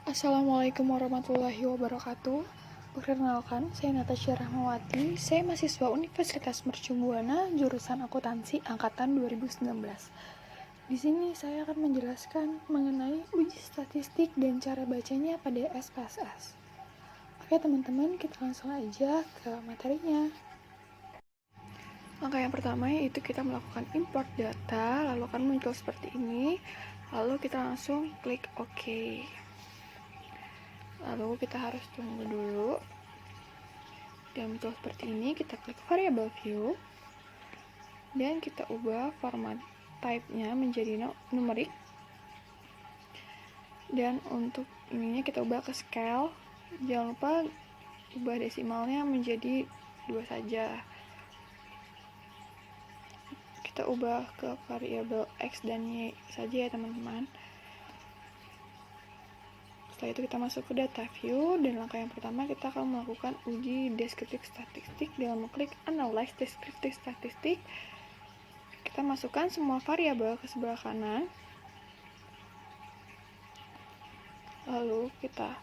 Assalamualaikum warahmatullahi wabarakatuh. Perkenalkan, saya Natasha Rahmawati. Saya mahasiswa Universitas Mercu Buana, jurusan Akuntansi angkatan 2019. Di sini saya akan menjelaskan mengenai uji statistik dan cara bacanya pada SPSS. Oke teman-teman, kita langsung aja ke materinya. Langkah yang pertama yaitu kita melakukan import data, lalu akan muncul seperti ini. Lalu kita langsung klik OK. Lalu kita harus tunggu dulu. Dan muncul seperti ini, kita klik variable view. Dan kita ubah format type-nya menjadi numerik. Dan untuk ininya kita ubah ke scale. Jangan lupa ubah desimalnya menjadi 2 saja. Kita ubah ke variabel X dan Y saja ya teman-teman. Setelah itu kita masuk ke data view, dan langkah yang pertama kita akan melakukan uji deskriptif statistik dengan mengklik analyze deskriptif statistik. Kita masukkan semua variabel ke sebelah kanan. Lalu kita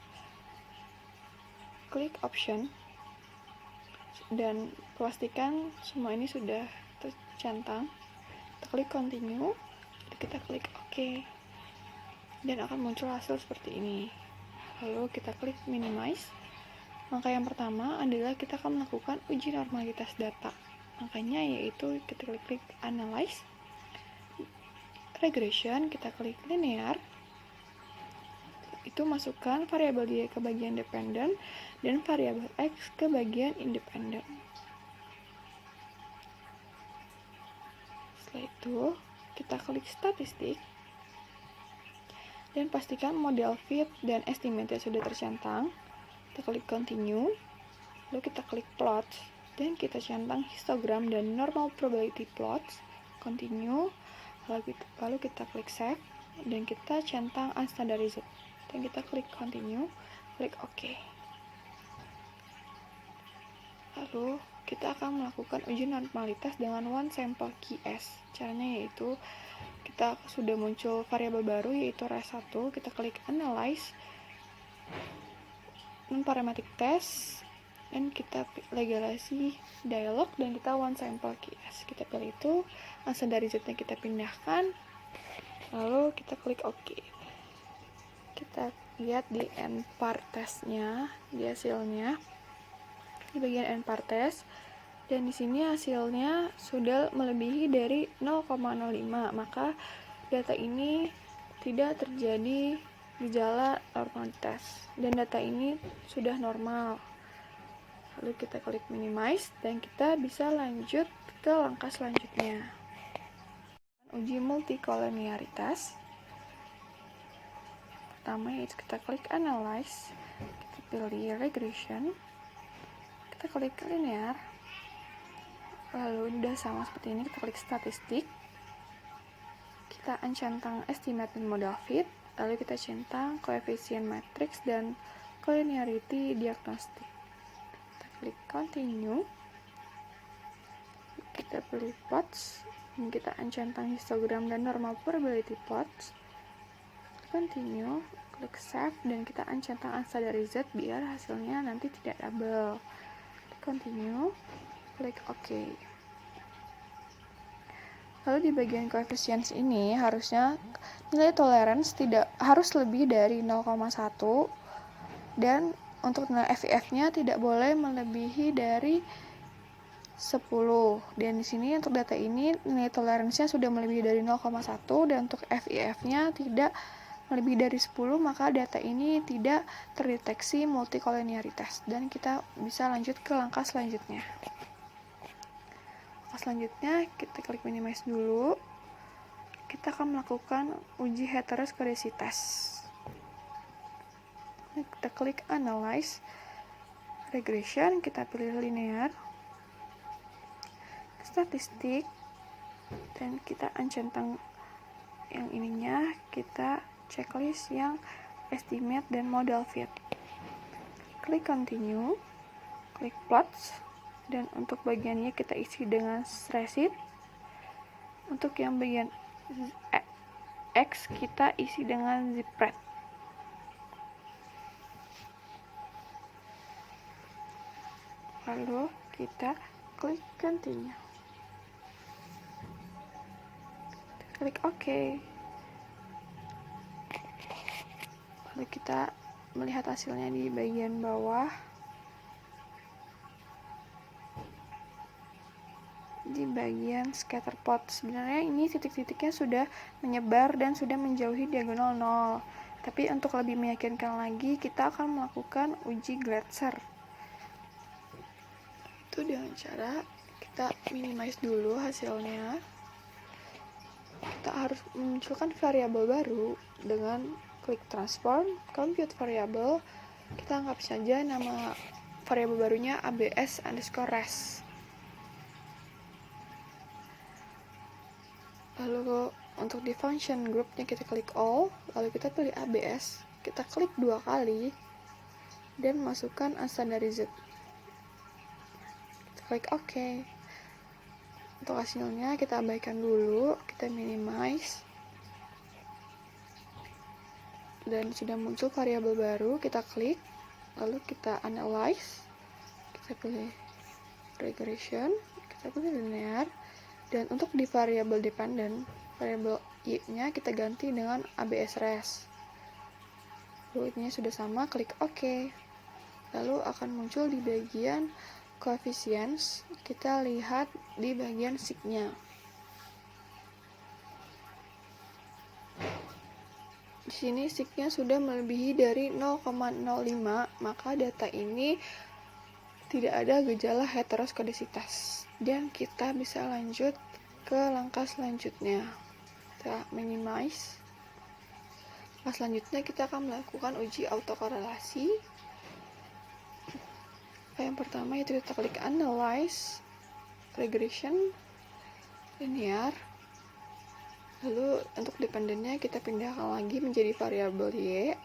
klik option dan pastikan semua ini sudah tercentang. Kita klik continue, kita klik OK, dan akan muncul hasil seperti ini. Lalu kita klik minimize. Langkah yang pertama adalah kita akan melakukan uji normalitas data. Langkahnya yaitu kita klik analyze, regression, kita klik linear. Itu masukkan variabel Y ke bagian dependent dan variabel X ke bagian independent. Setelah itu kita klik statistik dan pastikan model fit dan estimate sudah tercentang. Kita klik continue, lalu kita klik plot dan kita centang histogram dan normal probability plots. Continue, lalu kita klik save dan kita centang unstandardized dan kita klik continue, klik OK. Lalu kita akan melakukan uji normalitas dengan one sample QS. Caranya yaitu kita sudah muncul variabel baru yaitu res1, kita klik analyze non-parametric test dan kita legalisasi dialog dan kita one sample QS. Kita pilih itu, unstandardized-nya kita pindahkan, lalu kita klik OK. Kita lihat di NPAR test-nya, di hasilnya di bagian NPAR test, dan di sini hasilnya sudah melebihi dari 0,05, maka data ini tidak terjadi gejala normalitas dan data ini sudah normal. Lalu kita klik minimize dan kita bisa lanjut ke langkah selanjutnya, uji multikolonialitas. Pertama yaitu kita klik analyze, kita pilih regression, kita klik linear. Lalu udah sama seperti ini, kita klik statistik, kita centang estimate dan model fit, lalu kita centang koefisien matrix dan collinearity diagnostic. Kita klik continue, kita pilih plots, dan kita centang histogram dan normal probability plots. Continue, klik save, dan kita centang unstandardized biar hasilnya nanti tidak double. Continue, klik OK. Lalu di bagian coefficients ini harusnya nilai tolerance tidak harus lebih dari 0,1 dan untuk nilai FIF-nya tidak boleh melebihi dari 10. Dan di sini untuk data ini nilai toleransinya sudah melebihi dari 0,1 dan untuk FIF-nya tidak melebihi dari 10, maka data ini tidak terdeteksi multikolonialitas dan kita bisa lanjut ke langkah selanjutnya. Selanjutnya kita klik minimize dulu. Kita akan melakukan uji heteroskedasitas. Kita klik analyze, regression, kita pilih linear, statistik, dan kita centang yang ininya, kita checklist yang estimate dan model fit. Klik continue, klik plots, dan untuk bagiannya kita isi dengan spreadsheet. Untuk yang bagian X kita isi dengan zipred. Lalu kita klik continue. Klik OK. Lalu kita melihat hasilnya di bagian bawah. Di bagian scatter plot. Sebenarnya ini titik-titiknya sudah menyebar dan sudah menjauhi diagonal 0. Tapi untuk lebih meyakinkan lagi, kita akan melakukan uji Glatzer. Itu dengan cara kita minimize dulu hasilnya. Kita harus memunculkan variabel baru dengan klik transform, compute variable. Kita anggap saja nama variabel barunya abs_res. Lalu untuk di function groupnya kita klik all, lalu kita pilih abs, kita klik 2 kali dan masukkan unstandarized. Kita klik OK. Untuk hasilnya kita abaikan dulu, kita minimize. Dan sudah muncul variabel baru, kita klik, lalu kita analyze. Kita pilih regression, kita pilih linear. Dan untuk di variabel dependent, variabel y-nya kita ganti dengan abs_res. Lalu ini sudah sama, klik OK. Lalu akan muncul di bagian coefficients, kita lihat di bagian sig-nya. Di sini sig-nya sudah melebihi dari 0,05, maka data ini tidak ada gejala heteroskodisitas. Dan kita bisa lanjut ke langkah selanjutnya. Kita minimize. Langkah selanjutnya kita akan melakukan uji autokorelasi. Yang pertama itu kita klik analyze, regression, linear. Lalu untuk dependennya kita pindahkan lagi menjadi variabel y.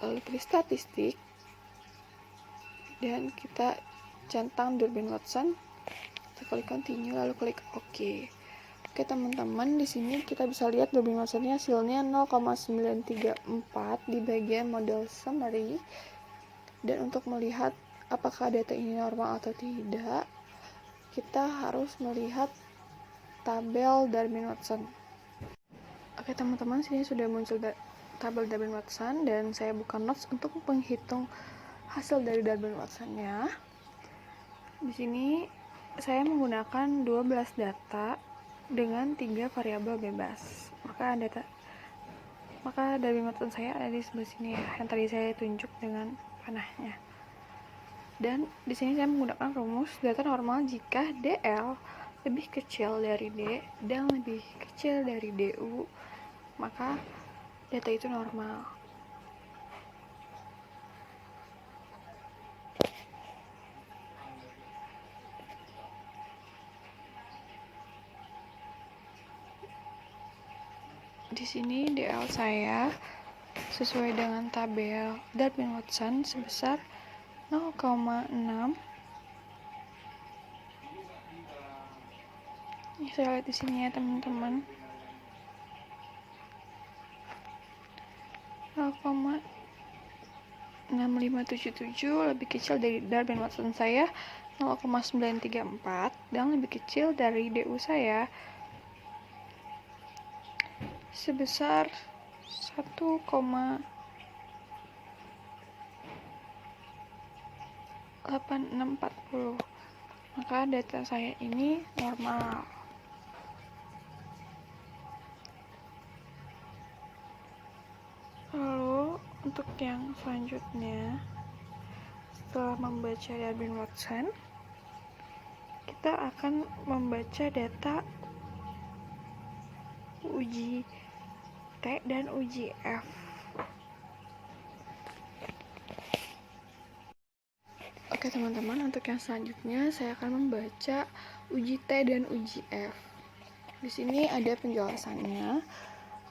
Lalu pilih statistik. Dan kita centang Durbin-Watson. Kita klik continue lalu klik OK. Oke teman-teman, di sini kita bisa lihat Durbin-Watsonnya hasilnya 0,934 di bagian model summary. Dan untuk melihat apakah data ini normal atau tidak, kita harus melihat tabel Durbin-Watson. Oke teman-teman, sini sudah muncul tabel Durbin-Watson dan saya buka notes untuk menghitung hasil dari Durbin-Watsonnya. Di sini saya menggunakan 12 data dengan 3 variabel bebas. Maka Durbin-Watson saya ada di sebelah sini ya, yang tadi saya tunjuk dengan panahnya. Dan di sini saya menggunakan rumus data normal jika DL lebih kecil dari D dan lebih kecil dari DU, maka data itu normal. Di sini DL saya sesuai dengan tabel Durbin-Watson sebesar 0,6. Ini saya lihat di sini ya teman-teman. 0,6577 lebih kecil dari Durbin-Watson saya 0,934 dan lebih kecil dari DU saya sebesar 1,8640. Maka data saya ini normal. Lalu untuk yang selanjutnya, setelah membaca Durbin-Watson, kita akan membaca data uji T dan uji F. Oke teman-teman, untuk yang selanjutnya saya akan membaca uji T dan uji F. Di sini ada penjelasannya.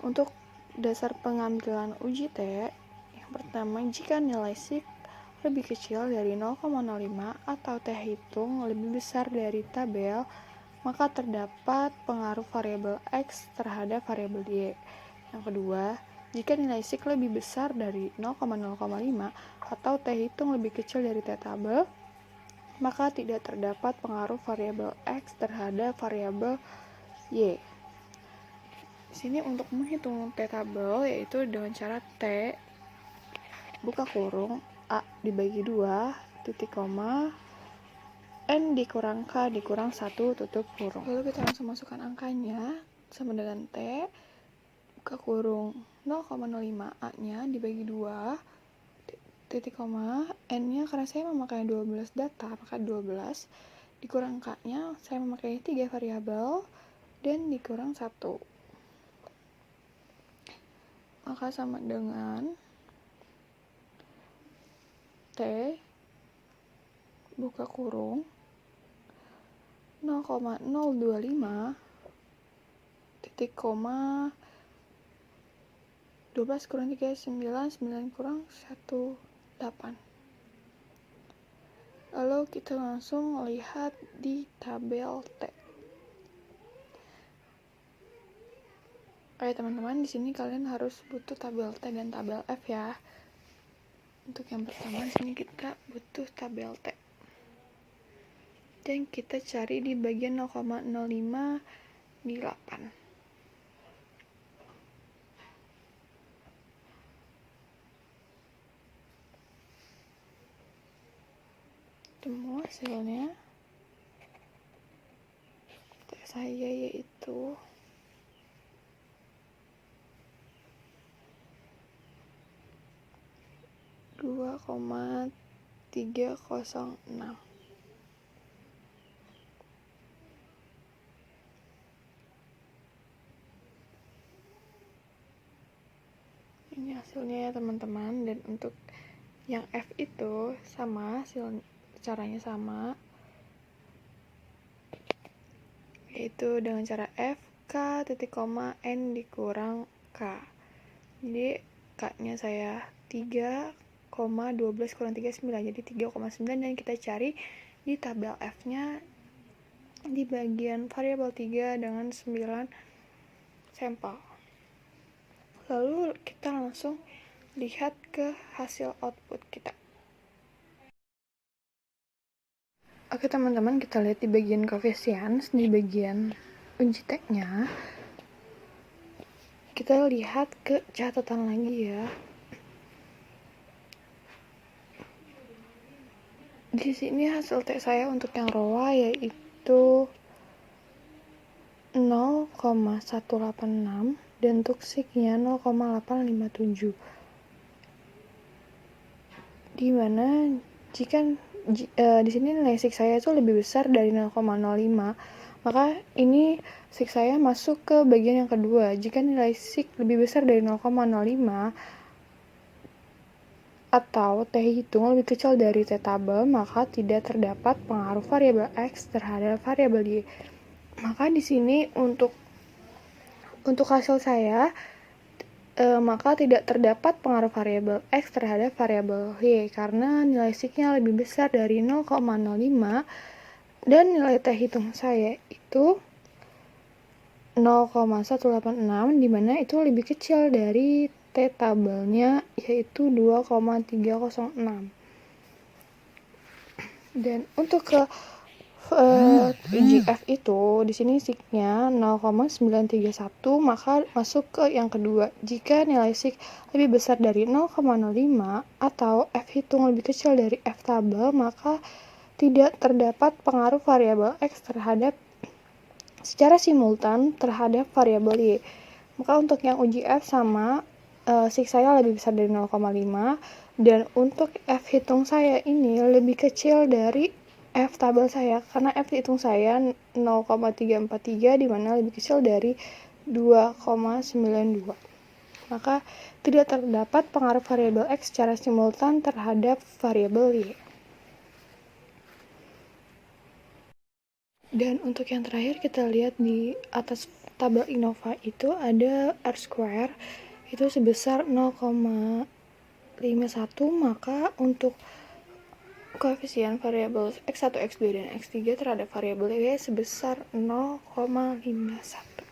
Untuk dasar pengambilan uji T, yang pertama, jika nilai sig lebih kecil dari 0,05 atau T hitung lebih besar dari tabel, maka terdapat pengaruh variabel X terhadap variabel Y. Yang kedua, jika nilai sig lebih besar dari 0,05 atau T hitung lebih kecil dari T tabel, maka tidak terdapat pengaruh variabel X terhadap variabel Y. Di sini untuk menghitung T tabel yaitu dengan cara T buka kurung A dibagi 2 titik koma N dikurang K dikurang 1 tutup kurung. Lalu kita langsung masukkan angkanya sama dengan T buka kurung 0,05 A nya dibagi 2 titik koma N nya karena saya memakai 12 data maka 12 dikurang K nya saya memakai 3 variabel dan dikurang 1, maka sama dengan T buka kurung 0,025 titik koma 12 kurang 3 9 9 kurang 1 8. Lalu kita langsung lihat di tabel T. Oke teman-teman, di sini kalian harus butuh tabel T dan tabel F ya. Untuk yang pertama di sini kita butuh tabel T. Dan kita cari di bagian 0,05 di 8. Temu hasilnya T saya yaitu 2,306. Ini hasilnya ya teman-teman, dan untuk yang F itu sama, caranya sama, yaitu dengan cara F K titik koma N dikurang K. Jadi K nya saya 3,12 kurang 3 9, jadi 3,9, dan kita cari di tabel F nya di bagian variabel 3 dengan 9 sampel. Lalu kita langsung lihat ke hasil output kita. Oke teman-teman, kita lihat di bagian coefficients, di bagian uji T-nya. Kita lihat ke catatan lagi ya. Di sini hasil T saya untuk yang rowa yaitu 0,186 dan untuk sig-nya 0,857. Dimana jika di sini nilai sig saya itu lebih besar dari 0,05, maka ini sig saya masuk ke bagian yang kedua. Jika nilai sig lebih besar dari 0,05 atau T hitung lebih kecil dari T tabel, maka tidak terdapat pengaruh variabel X terhadap variabel Y. Maka di sini untuk hasil saya maka tidak terdapat pengaruh variabel X terhadap variabel Y karena nilai sig-nya lebih besar dari 0,05 dan nilai T hitung saya itu 0,186, dimana itu lebih kecil dari T tabelnya yaitu 2,306. Dan untuk ke uji F itu di sini sig-nya 0,931, maka masuk ke yang kedua. Jika nilai sig lebih besar dari 0,05 atau F hitung lebih kecil dari F tabel, maka tidak terdapat pengaruh variabel X secara simultan terhadap variabel Y. Maka untuk yang uji F sama, sig saya lebih besar dari 0,5, dan untuk F hitung saya ini lebih kecil dari F tabel saya, karena F hitung saya 0,343, dimana lebih kecil dari 2,92. Maka tidak terdapat pengaruh variabel X secara simultan terhadap variabel Y. Dan untuk yang terakhir kita lihat di atas tabel Innova itu ada R-square itu sebesar 0,51, maka untuk koefisien variabel X1, X2, dan X3 terhadap variabel Y sebesar 0,51.